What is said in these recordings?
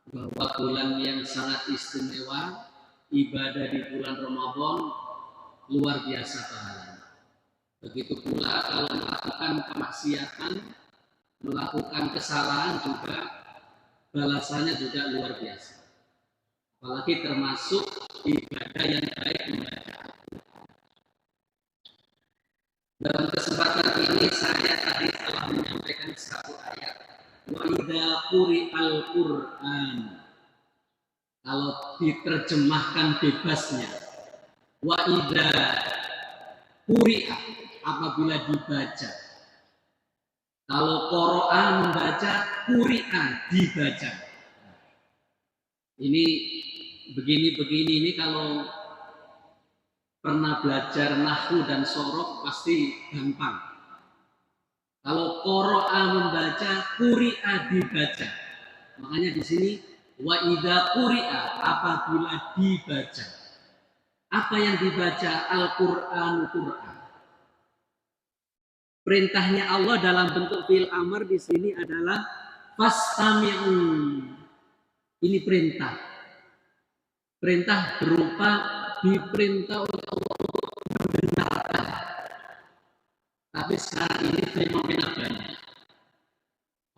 bahwa bulan yang sangat istimewa, ibadah di bulan Ramadan luar biasa pahalanya. Begitu pula kalau melakukan kemaksiatan, melakukan kesalahan juga balasannya juga luar biasa. Apalagi termasuk ibadah yang baik membaca. Dalam kesempatan ini saya tadi telah menyampaikan satu ayat. Wa idza quri'al Qur'an. Kalau diterjemahkan bebasnya, wa idza quri'a, apabila dibaca. Kalau Qur'an membaca, quri'a dibaca. Ini begini ini kalau pernah belajar nahwu dan sorof pasti gampang. Kalau qara'a membaca, quri'a dibaca. Makanya di sini wa idza quri'a, apabila dibaca. Apa yang dibaca? Al-Qur'an, Qur'an. Perintahnya Allah dalam bentuk fi'il amr di sini adalah fastami'u. Ini perintah. Perintah berupa diperintah oleh Allah untuk mendengarkan. Tapi sekarang ini fenomena banyak.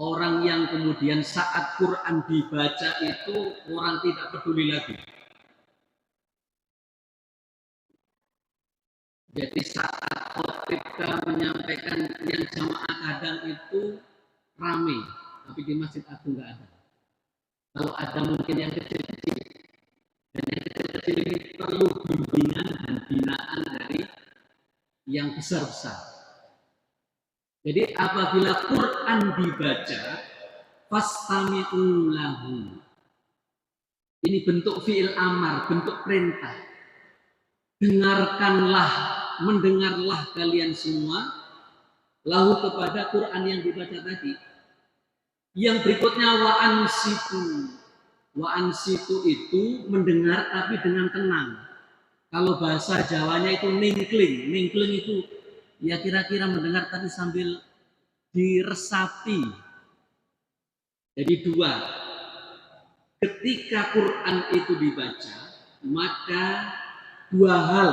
Orang yang kemudian saat Quran dibaca itu orang tidak peduli lagi. Jadi saat khotibah menyampaikan yang jamaah kadang itu ramai, tapi di Masjid Agung nggak ada. Kalau ada mungkin yang kecil-kecil. Dan yang kecil-kecil ini perlu bimbingan dan binaan dari yang besar-besar. Jadi apabila Quran dibaca, fastami'u lahu. Ini bentuk fi'il amar, bentuk perintah. Dengarkanlah, mendengarlah kalian semua, lahu kepada Quran yang dibaca tadi. Yang berikutnya wa'ansitu. Wa'ansitu itu mendengar tapi dengan tenang. Kalau bahasa Jawanya itu ningkling. Ningkling itu ya kira-kira mendengar tapi sambil diresapi. Jadi dua, ketika Quran itu dibaca, maka dua hal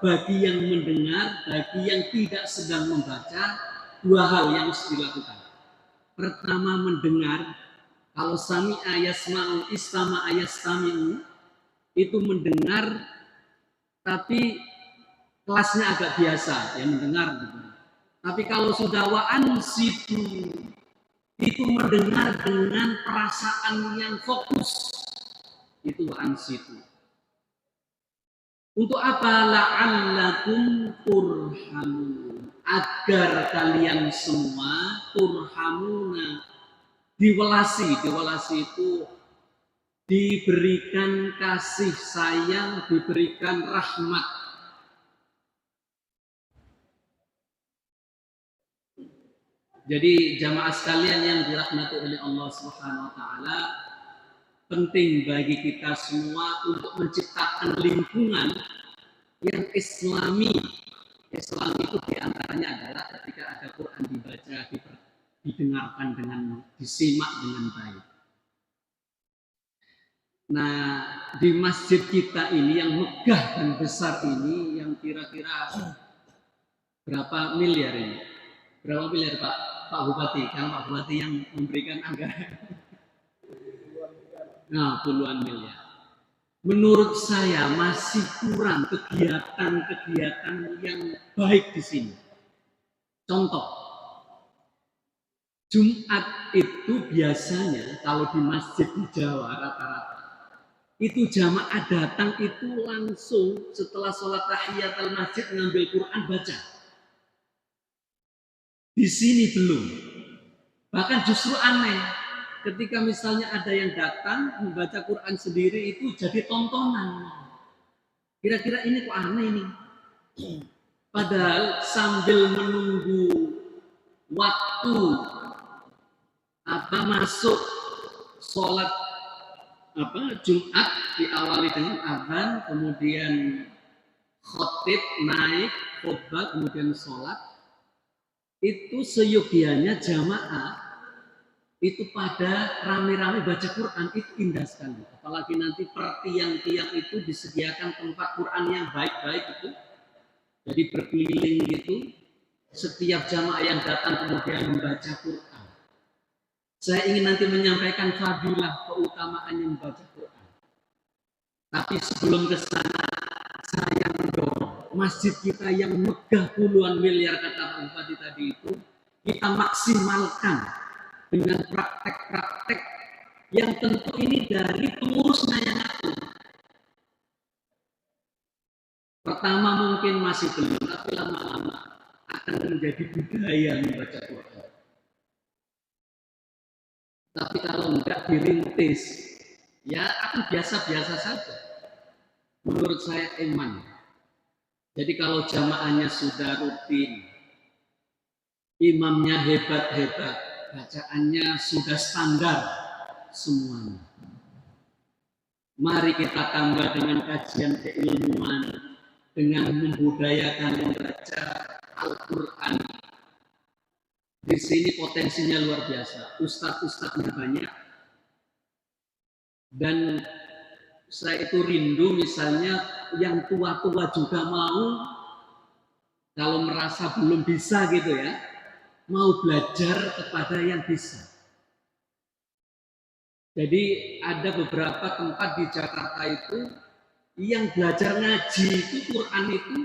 bagi yang mendengar, bagi yang tidak sedang membaca, dua hal yang harus dilakukan. Pertama mendengar, kalau sami'a yasma'u istama'a yastami'u, itu mendengar tapi kelasnya agak biasa, ya mendengar gitu. Tapi kalau sudah wa'ansitu, itu mendengar dengan perasaan yang fokus. Itu wa'ansitu. Untuk apa? La'allakum turhamun. Agar kalian semua turhamuna. Diwelasi itu diberikan kasih sayang, diberikan rahmat. Jadi jamaah sekalian yang dirahmati oleh Allah Subhanahu wa taala, penting bagi kita semua untuk menciptakan lingkungan yang islami. Islam itu diantaranya adalah ketika ada Quran dibaca, didengarkan dengan disimak dengan baik. Nah, di masjid kita ini yang megah dan besar ini, yang kira-kira berapa miliar ini? Berapa miliar Pak Bupati? Kan Pak Bupati yang memberikan anggaran. Nah, puluhan miliar. Menurut saya masih kurang kegiatan-kegiatan yang baik di sini. Contoh, Jumat itu biasanya kalau di masjid di Jawa rata-rata itu jamaah datang itu langsung setelah sholat tahiyatul masjid ngambil Quran baca. Di sini belum. Bahkan justru aneh. Ketika misalnya ada yang datang membaca Quran sendiri itu jadi tontonan. Kira-kira ini kok aneh ini. Padahal sambil menunggu waktu masuk sholat Jumat diawali dengan azan, kemudian khotib naik khutbah, kemudian sholat. Itu seyogianya jamaah itu pada rame-rame baca Quran itu indah sekali. Apalagi nanti per tiang-tiang itu disediakan tempat Quran yang baik-baik itu. Jadi berkeliling gitu, setiap jamaah yang datang kemudian membaca Quran. Saya ingin nanti menyampaikan fadilah keutamaannya membaca Quran. Tapi sebelum ke sana, saya mendorong masjid kita yang megah puluhan miliar kata Pak Bupati tadi itu, kita maksimalkan dengan praktek-praktek yang tentu ini dari pengurusnya yang ngatur. Pertama mungkin masih belum, tapi lama-lama akan menjadi budaya membaca Quran. Tapi kalau enggak dirintis, ya akan biasa-biasa saja. Menurut saya iman. Jadi kalau jamaahnya sudah rutin, imamnya hebat-hebat, bacaannya sudah standar semuanya. Mari kita tambah dengan kajian keilmuan, dengan membudayakan membaca Al-Quran. Di sini potensinya luar biasa, ustadz-ustadznya banyak. Dan saya itu rindu misalnya yang tua-tua juga mau, kalau merasa belum bisa gitu ya, mau belajar kepada yang bisa. Jadi ada beberapa tempat di Jakarta itu yang belajar ngaji itu Quran itu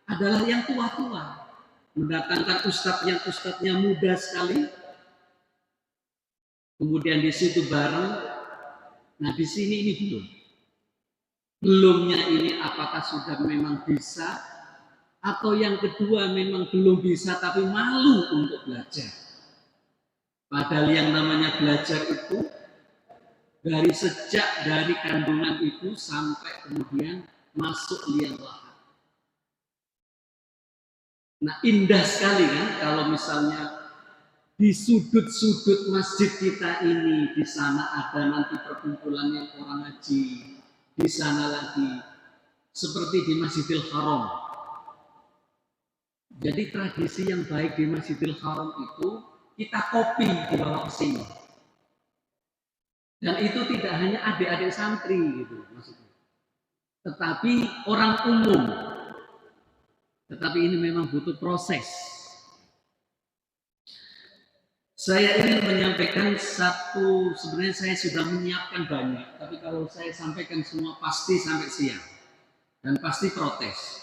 adalah yang tua-tua, mendatangkan ustadznya muda sekali, kemudian di situ bareng. Nah di sini ini belumnya ini apakah sudah memang bisa, atau yang kedua memang belum bisa tapi malu untuk belajar. Padahal yang namanya belajar itu dari sejak dari kandungan ibu sampai kemudian masuk liang lahat. Nah indah sekali kan kalau misalnya di sudut-sudut masjid kita ini, di sana ada nanti perkumpulan yang orang haji, di sana lagi seperti di Masjidil Haram. Jadi tradisi yang baik di Masjidil Haram itu kita copy dibawa ke sini. Dan itu tidak hanya adik-adik santri gitu maksudnya, tetapi orang umum. Tetapi ini memang butuh proses. Saya ingin menyampaikan satu, sebenarnya saya sudah menyiapkan banyak, tapi kalau saya sampaikan semua pasti sampai siang dan pasti protes.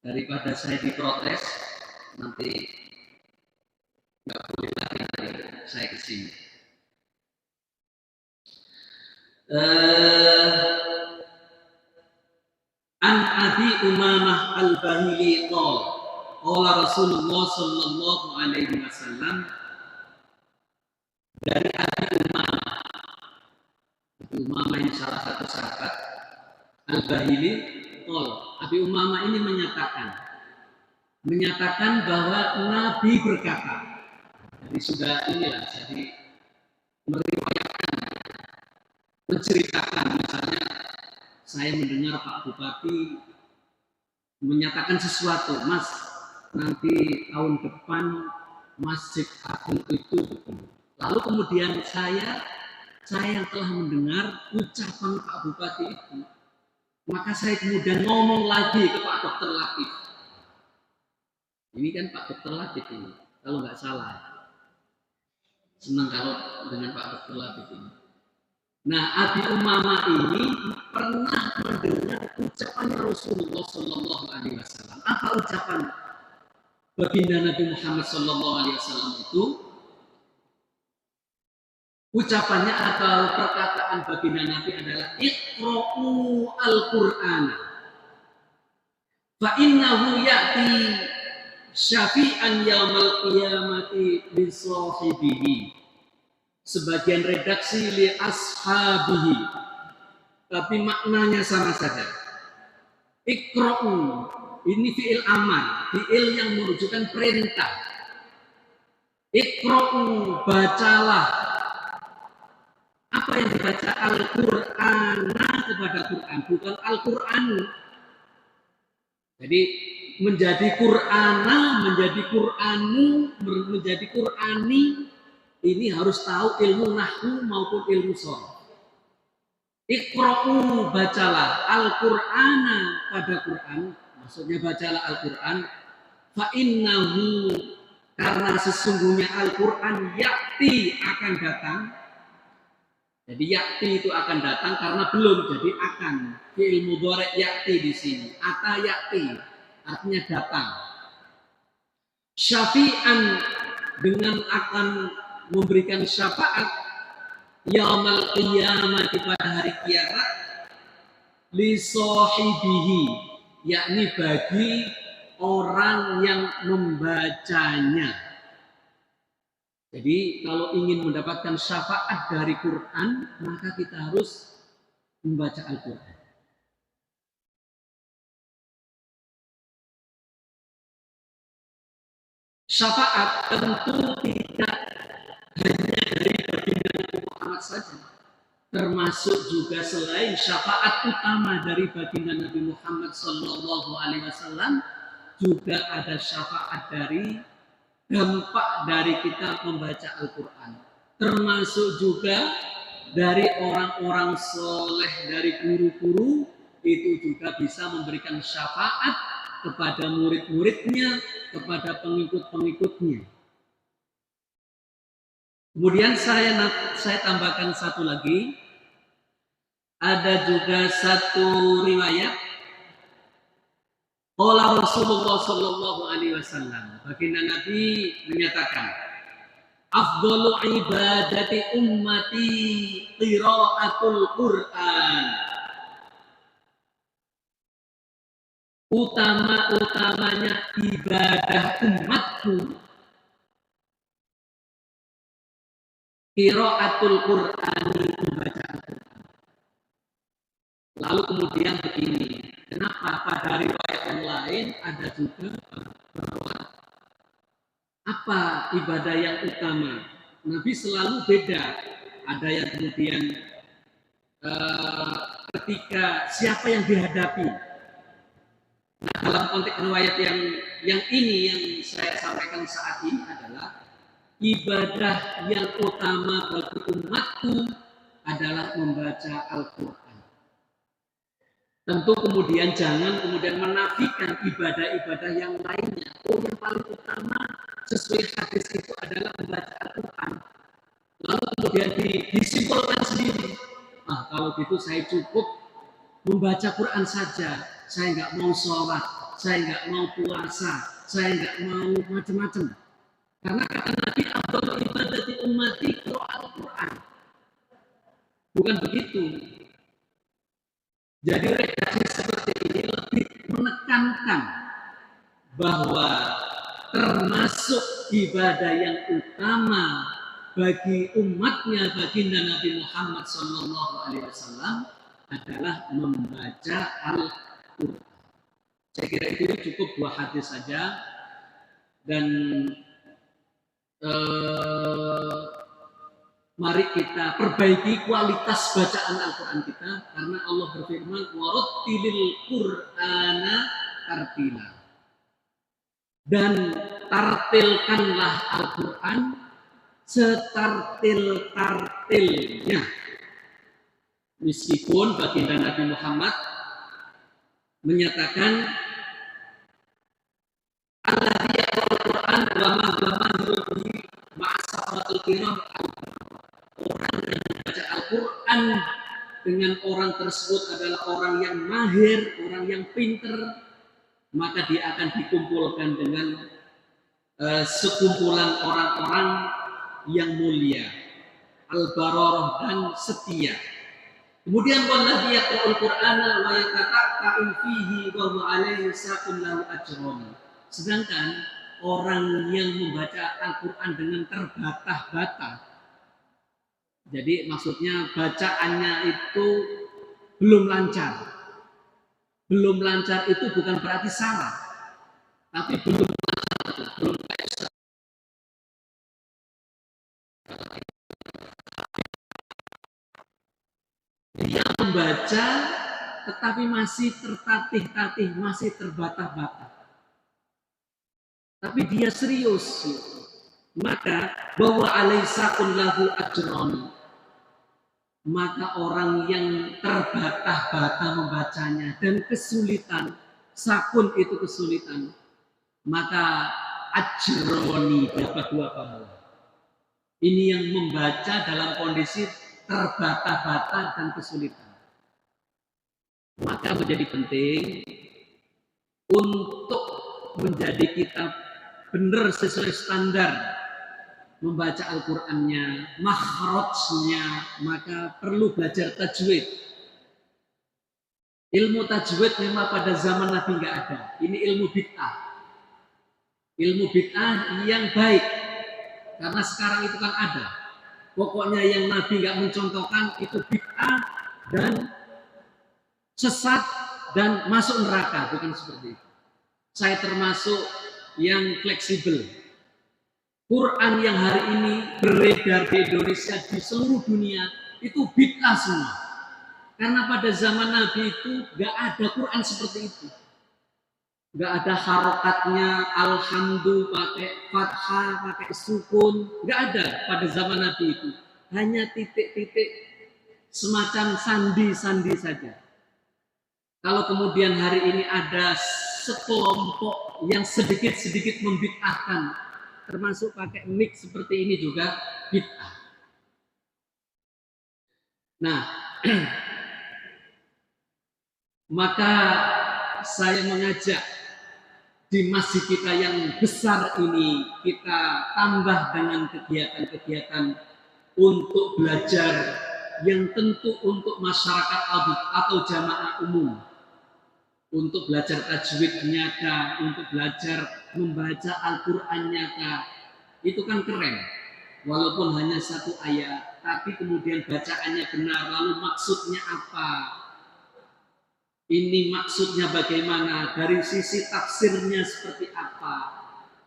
Daripada saya diprotes, nanti nggak boleh lagi saya kesini. An Abi Umamah Al-Bahili qala Rasulullah sallallahu alaihi wasallam, dari Abi Umamah. Abi Umamah ini salah satu sahabat Al-Bahili qala. Abi Umamah ini menyatakan bahwa Nabi berkata. Jadi sudah inilah, jadi meriwayatkan, menceritakan misalnya saya mendengar Pak Bupati menyatakan sesuatu, Mas, nanti tahun depan Masjid Agung itu, lalu kemudian saya yang telah mendengar ucapan Pak Bupati itu, maka saya kemudian ngomong lagi ke Pak Dr. Latif. Ini kan Pak Dr. Latif ini, kalau nggak salah. Senang kalau dengan Pak Dr. Latif ini. Nah, Abi Umamah ini pernah mendengar ucapan Rasulullah Sallallahu Alaihi Wasallam. Apa ucapan baginda Nabi Muhammad Sallallahu Alaihi Wasallam itu? Ucapannya atau perkataan baginda Nabi adalah Iqra'u al-Qur'an fa innahu ya'ti syafi'an yaumal qiyamati bi sahibihi. Sebagian redaksi li ashabihi, tapi maknanya sama saja. Iqra'u ini fi'il amar, fi'il yang menunjukkan perintah. Iqra'u, bacalah. Apa yang dibaca? Al-Qur'an kepada Quran, bukan Al-Qur'an. Jadi menjadi Qur'ana, menjadi Qur'anu, menjadi Qur'ani ini harus tahu ilmu nahwu maupun ilmu sharaf. Iqra'u, bacalah Al-Qur'ana, pada Quran, maksudnya bacalah Al-Quran, fa innahu, karena sesungguhnya Al-Quran yakti, akan datang. Jadi yakti itu akan datang karena belum, jadi akan. Fi'il mudhari' yakti di sini. Ata yakti, artinya datang. Syafi'an, dengan akan memberikan syafaat yaumal qiyamah, pada hari kiamat, li sahibihi, yakni bagi orang yang membacanya. Jadi kalau ingin mendapatkan syafaat dari Quran, maka kita harus membaca Al-Quran. Syafaat tentu tidak hanya dari baginda Nabi Muhammad saja, termasuk juga selain syafaat utama dari baginda Nabi Muhammad SAW, juga ada syafaat dari dampak dari kita membaca Al-Quran, termasuk juga dari orang-orang soleh, dari guru-guru, itu juga bisa memberikan syafaat kepada murid-muridnya, kepada pengikut-pengikutnya. Kemudian saya tambahkan satu lagi, ada juga satu riwayat, qala Rasulullah sallallahu alaihi wasallam, baginda Nabi menyatakan, afdalu ibadati ummati qiraatul Qur'an. Utama-utamanya ibadah umatku qiraatul Qur'an, membaca Al-Qur'an. Lalu kemudian begini, kenapa pada riwayat yang lain ada juga bahwa apa ibadah yang utama? Nabi selalu beda. Ada yang kemudian ketika siapa yang dihadapi. Nah, dalam konteks riwayat yang ini yang saya sampaikan saat ini adalah ibadah yang utama bagi umatku adalah membaca Al-Quran. Tentu kemudian jangan kemudian menafikan ibadah-ibadah yang lainnya. Yang paling utama sesuai hadis itu adalah membaca Al-Quran. Lalu kemudian disimpulkan sendiri. Ah, kalau gitu saya cukup membaca Quran saja. Saya nggak mau sholat, saya nggak mau puasa, saya nggak mau macam-macam. Karena kata Nabi, afdhalul ibadati ummati qiraatul Quran. Bukan begitu. Jadi redaksi seperti ini lebih menekankan bahwa termasuk ibadah yang utama bagi umatnya baginda Nabi Muhammad SAW adalah membaca Al-Quran. Saya kira itu cukup 2 hadis saja, dan mari kita perbaiki kualitas bacaan Al-Quran kita, karena Allah berfirman, warattilil Qur'ana tartila, dan tartilkanlah Al-Quran setartil-tartilnya. Meskipun baginda Nabi Muhammad menyatakan alladzi yaqra'ul Qur'an wa ma yuridu ma'asafatul kiram, orang yang membaca Al-Quran dengan orang tersebut adalah orang yang mahir, orang yang pinter, maka dia akan dikumpulkan dengan sekumpulan orang-orang yang mulia, al-bararah, dan setia. Kemudian walladzi yaqra'ul Qur'ana wa yataqa'u fihi wa huwa 'alaihi saqun lahu ajrun. Sedangkan orang yang membaca Al-Quran dengan terbata-bata, jadi maksudnya bacaannya itu belum lancar. Belum lancar itu bukan berarti salah, tapi belum lancar, belum lancar. Dia membaca tetapi masih tertatih-tatih, masih terbata-bata. Tapi dia serius. maka bahwa alaisakun lahu ajron, maka orang yang terbata-bata membacanya dan kesulitan, sakun itu kesulitan, maka ajroni dapat 2 pahala. Ini yang membaca dalam kondisi terbata-bata dan kesulitan. Maka menjadi penting untuk menjadi kita benar sesuai standar membaca Al-Qur'annya, makhrajnya, maka perlu belajar tajwid. Ilmu tajwid memang pada zaman Nabi nggak ada. Ini ilmu bid'ah. Ilmu bid'ah yang baik. Karena sekarang itu kan ada. Pokoknya yang Nabi nggak mencontohkan itu bid'ah dan sesat dan masuk neraka, bukan seperti itu. Saya termasuk yang fleksibel. Quran yang hari ini beredar di Indonesia, di seluruh dunia, itu bid'ah semua. Karena pada zaman Nabi itu nggak ada Quran seperti itu. Nggak ada harokatnya, alhamdulillah, pakai fathah, pakai sukun. Nggak ada pada zaman Nabi itu. Hanya titik-titik semacam sandi-sandi saja. Kalau kemudian hari ini ada sekelompok yang sedikit-sedikit membid'ahkan, termasuk pakai mic seperti ini juga bid'ah. Nah, maka saya mengajak di masjid kita yang besar ini, kita tambah dengan kegiatan-kegiatan untuk belajar yang tentu untuk masyarakat atau jamaah umum, untuk belajar tajwidnya kah, untuk belajar membaca Al-Qur'annya kah, itu kan keren. Walaupun hanya 1 ayat, tapi kemudian bacaannya benar, lalu maksudnya apa? Ini maksudnya bagaimana? Dari sisi tafsirnya seperti apa?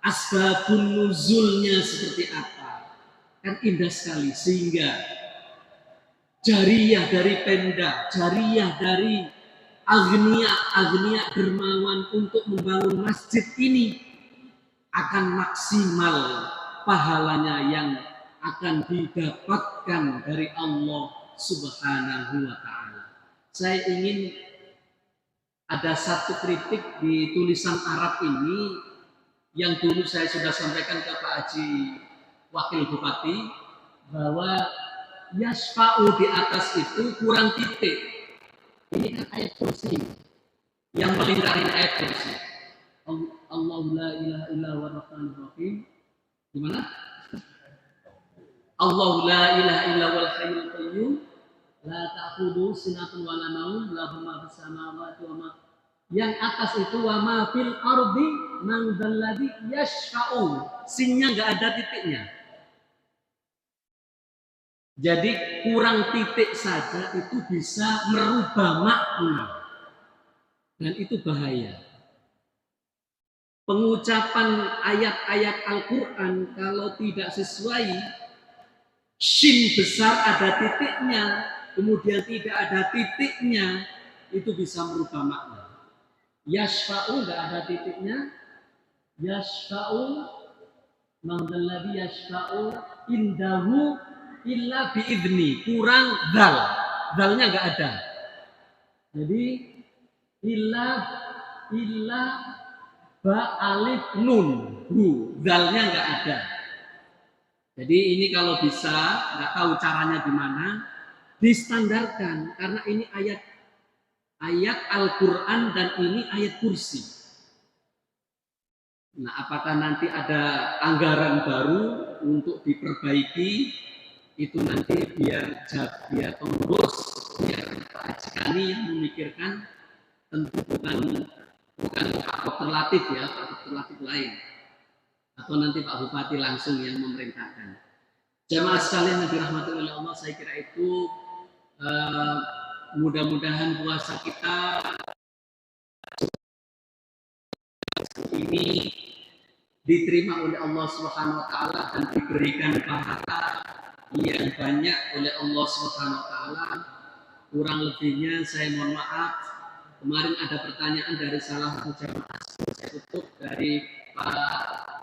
Asbabun nuzulnya seperti apa? Kan indah sekali, sehingga jariyah dari Pemda, jariyah dari agnia dermawan untuk membangun masjid ini akan maksimal pahalanya yang akan didapatkan dari Allah Subhanahu wa ta'ala. Saya ingin ada satu kritik di tulisan Arab ini yang dulu saya sudah sampaikan ke Pak Haji Wakil Bupati, bahwa yasfa'u di atas itu kurang titik. Ini kan ayat kursi yang melingkari ayat kursi. Allahu la ilaha illa huwa rahmanur rahim. Gimana? Allahu la ilaha illa huwal hayyul qayyum. La ta'khudhu sinatun wa la naum, lahu ma fis samawati wa ma. Yang atas itu wa ma fil ardi man dzalladzi yashfa'u. Sinnya enggak ada titiknya. Jadi kurang titik saja itu bisa merubah makna. Dan itu bahaya. Pengucapan ayat-ayat Al-Qur'an kalau tidak sesuai, shin besar ada titiknya, kemudian tidak ada titiknya, itu bisa merubah makna. Yashfa'u enggak ada titiknya. Yashfa'u man dzalladzi yashfa'u indahu illa bi'idni, kurang dal, dalnya enggak ada. Jadi illa ba alif nun hu, dalnya enggak ada. Jadi ini kalau bisa, enggak tahu caranya gimana, distandarkan, karena ini ayat Al-Qur'an dan ini ayat kursi. Nah, apakah nanti ada anggaran baru untuk diperbaiki? Itu nanti biar pengurus, biar Pak Haji Kani yang memikirkan, tentu bukan Pak Terlatif ya, Pak Terlatif lain, atau nanti Pak Bupati langsung yang memerintahkan. Jamaah sekalian yang dirahmati oleh Allah, saya kira itu mudah-mudahan puasa kita ini diterima oleh Allah Subhanahu wa taala dan diberikan pahala yang banyak oleh Allah Subhanahu wa taala. Kurang lebihnya saya mohon maaf. Kemarin ada pertanyaan dari salah satu jamaah, saya tutup dari Pak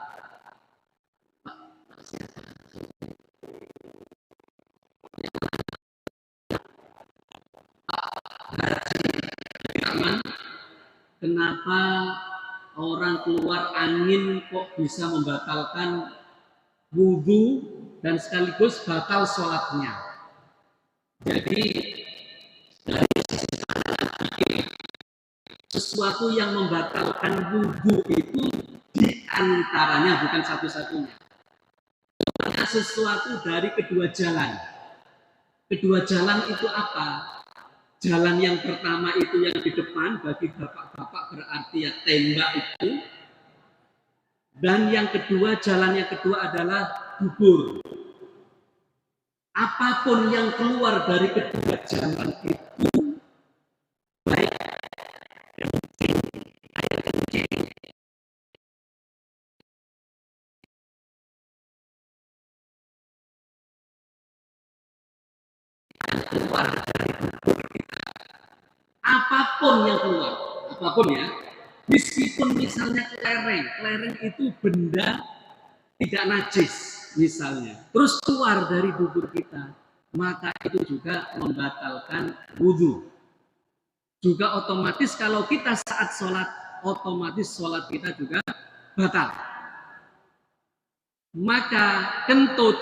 kenapa orang keluar angin kok bisa membatalkan wudhu dan sekaligus batal sholatnya. Jadi sesuatu yang membatalkan wudhu itu diantaranya, bukan satu-satunya, sesuatu dari kedua jalan. Kedua jalan itu apa? Jalan yang pertama itu yang di depan, bagi bapak-bapak berarti ya tembak itu. Dan yang kedua, jalan yang kedua adalah dubur. Apapun yang keluar dari kedua jalan itu, baik air kencing, keluar dari dubur kita, apapun yang keluar, apapun ya, meskipun misalnya kelereng itu benda tidak najis misalnya, terus keluar dari dubur kita, maka itu juga membatalkan wudhu. Juga otomatis kalau kita saat sholat, otomatis sholat kita juga batal. Maka kentut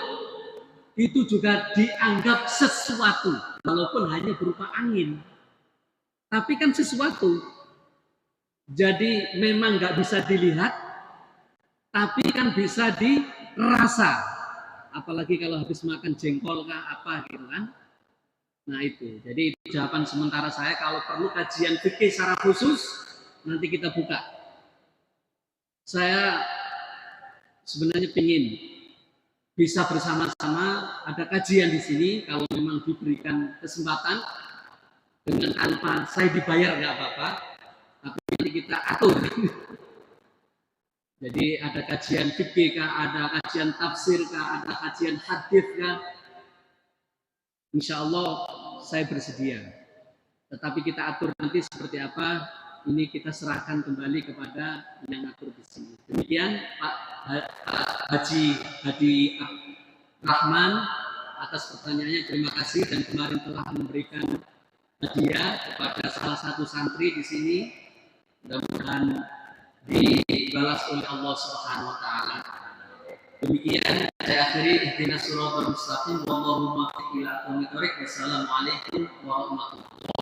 itu juga dianggap sesuatu, walaupun hanya berupa angin. Tapi kan sesuatu. Jadi memang nggak bisa dilihat, tapi kan bisa dirasa. Apalagi kalau habis makan jengkol kah apa gitu kan. Nah itu, jadi itu jawaban sementara saya. Kalau perlu kajian fikih secara khusus, nanti kita buka. Saya sebenarnya ingin bisa bersama-sama ada kajian di sini. Kalau memang diberikan kesempatan, dengan tanpa saya dibayar nggak apa-apa, tapi nanti kita atur. Jadi ada kajian fikih kah, ada kajian tafsir kah, ada kajian hadis kah. Insya Allah saya bersedia. Tetapi kita atur nanti seperti apa, ini kita serahkan kembali kepada yang atur di sini. Demikian Pak Haji Hadi Rahman atas pertanyaannya, terima kasih, dan kemarin telah memberikan hadiah kepada salah satu santri di sini. Mudah-mudahan dibalas oleh Allah Subhanahu wa taala. Demikian saya akhiri, ihdinas siratal mustaqim, wallahu muwaffiq ila aqwamit thoriq. Wassalamualaikum warahmatullahi wabarakatuh.